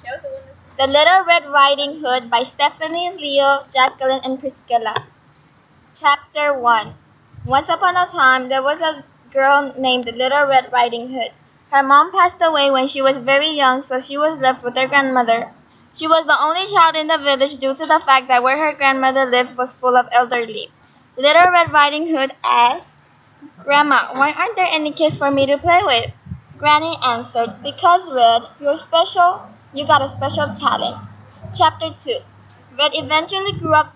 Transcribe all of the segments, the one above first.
The Little Red Riding Hood by Stephanie, Leo, Jacqueline, and Priscilla. Chapter 1. Once upon a time, there was a girl named Little Red Riding Hood. Her mom passed away when she was very young, so she was left with her grandmother. She was the only child in the village due to the fact that where her grandmother lived was full of elderly. Little Red Riding Hood asked, "Grandma, why aren't there any kids for me to play with?" Granny answered, "Because, Red, you're special. You got a special talent." Chapter 2. Red eventually grew up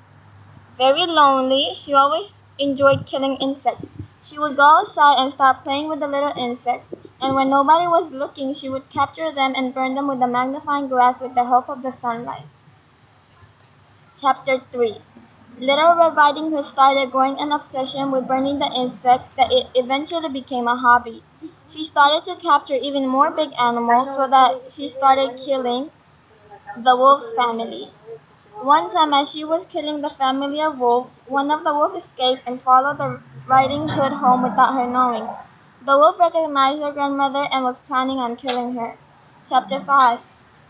very lonely. She always enjoyed killing insects. She would go outside and start playing with the little insects, and when nobody was looking, she would capture them and burn them with a magnifying glass with the help of the sunlight. Chapter 3. Little Red Riding Hood started growing an obsession with burning the insects that it eventually became a hobby. She started to capture even more big animals so that she started killing the wolf's family. One time as she was killing the family of wolves, one of the wolves escaped and followed the Riding Hood home without her knowing. The wolf recognized her grandmother and was planning on killing her. Chapter 5.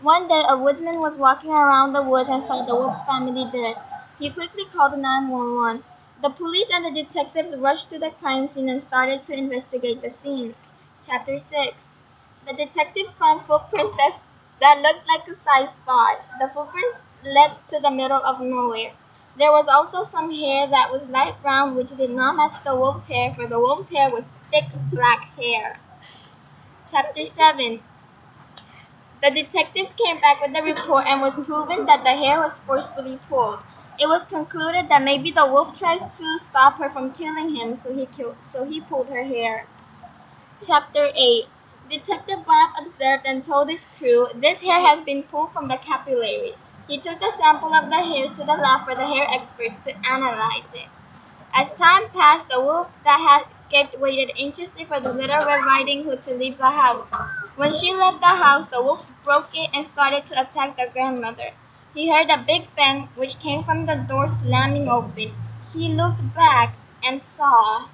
One day a woodsman was walking around the woods and saw the wolf's family dead. He quickly called 911. The police and the detectives rushed to the crime scene and started to investigate the scene. Chapter 6. The detectives found footprints that looked like a size spot. The footprints led to the middle of nowhere. There was also some hair that was light brown which did not match the wolf's hair, for the wolf's hair was thick black hair. Chapter 7. The detectives came back with the report and was proven that the hair was forcefully pulled. It was concluded that maybe the wolf tried to stop her from killing him, so he pulled her hair. Chapter 8. Detective Bob observed and told his crew, "This hair has been pulled from the capillary." He took a sample of the hairs to the lab for the hair experts to analyze it. As time passed, the wolf that had escaped waited anxiously for the Little Red Riding Hood to leave the house. When she left the house, the wolf broke it and started to attack the grandmother. He heard a big bang which came from the door slamming open. He looked back and saw